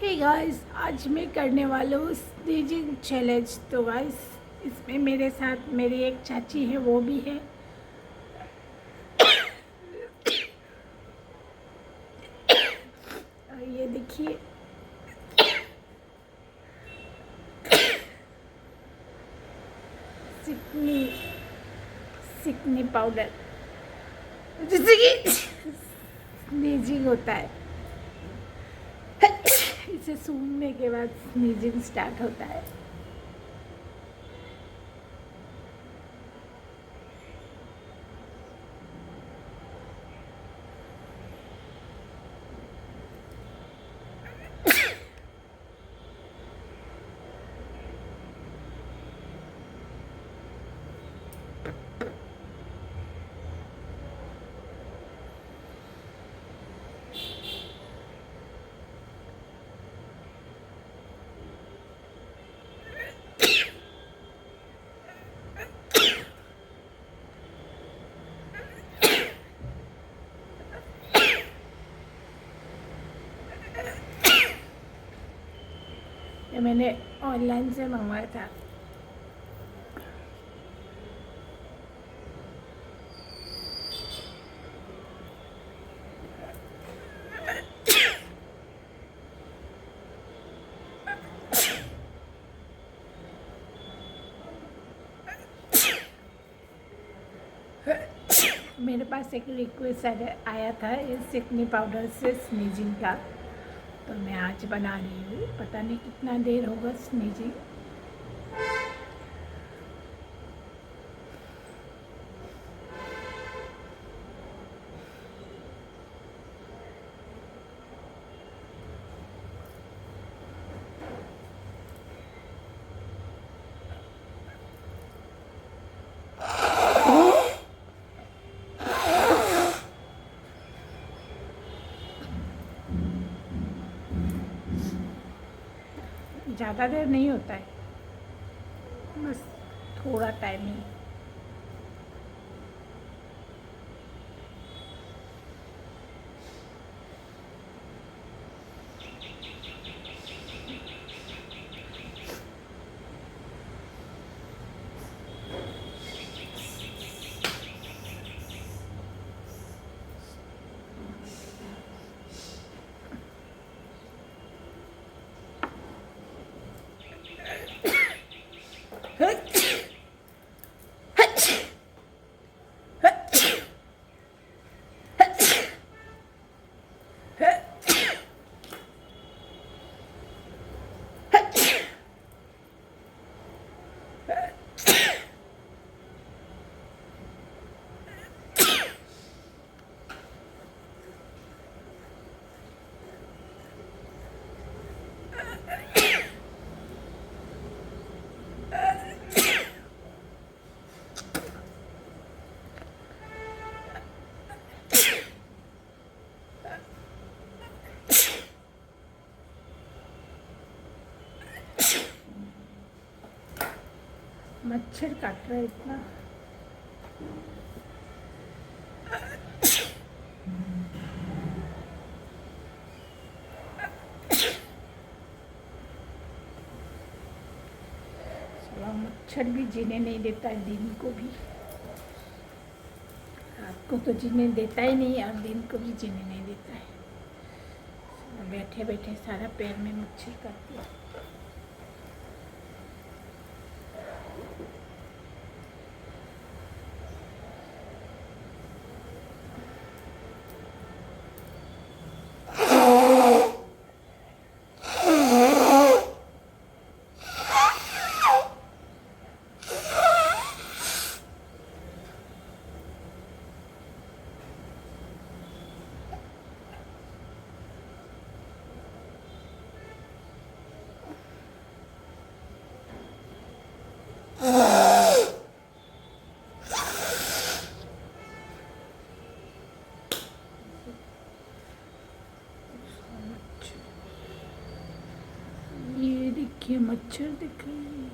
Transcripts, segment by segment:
Hey guys, आज मैं करने वाला हूँ स्नीजिंग चैलेंज। तो गाइस, इसमें मेरे साथ मेरी एक चाची है, वो भी है। और ये देखिए, सिकनी सिकनी पाउडर, जिससे कि स्नीजिंग होता है। इसे सूंघने के बाद स्नीजिंग स्टार्ट होता है। ये मैंने ऑनलाइन से मंगवाया था। मेरे पास एक रिक्वेस्ट आया था इस सिकनी पाउडर से स्नीजिंग का, तो मैं आज बना रही हूँ। पता नहीं कितना देर होगा स्नीजिंग। ज़्यादा देर नहीं होता है, बस थोड़ा टाइम ही। मच्छर काट रहा है इतना। साला मच्छर भी जीने नहीं देता है, दिन को भी। रात को तो जीने देता ही नहीं और दिन को भी जीने नहीं देता है। बैठे बैठे सारा पैर में मच्छर काट दिया। ये देखिए, मच्छर दिख रहे हैं।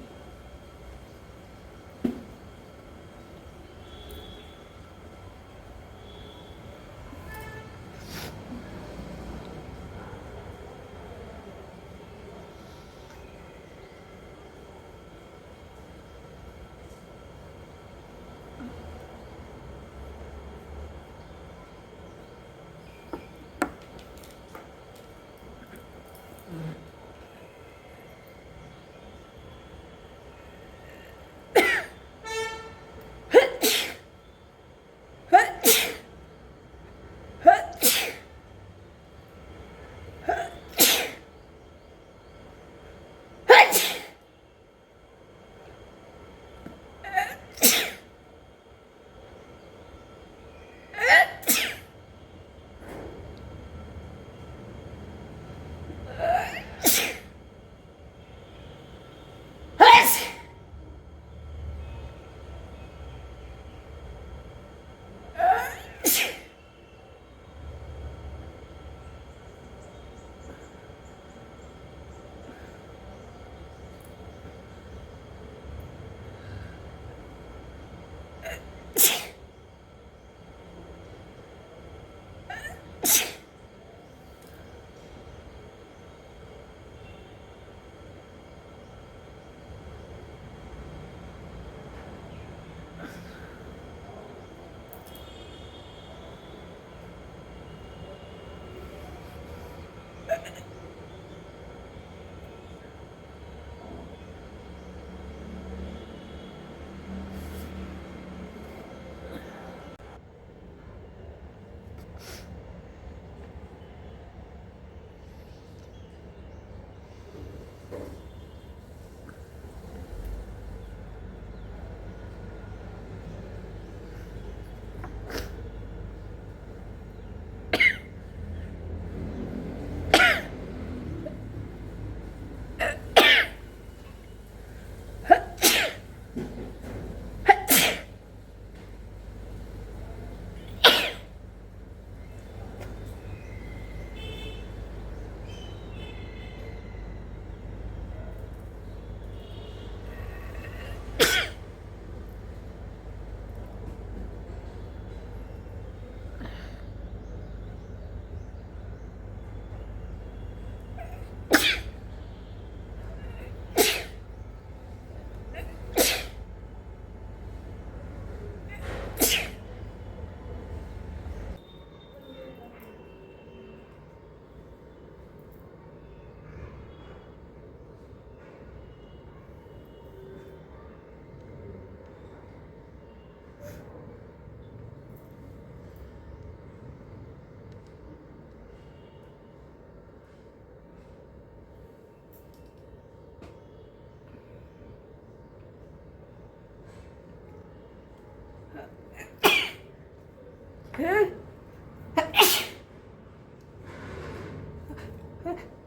है।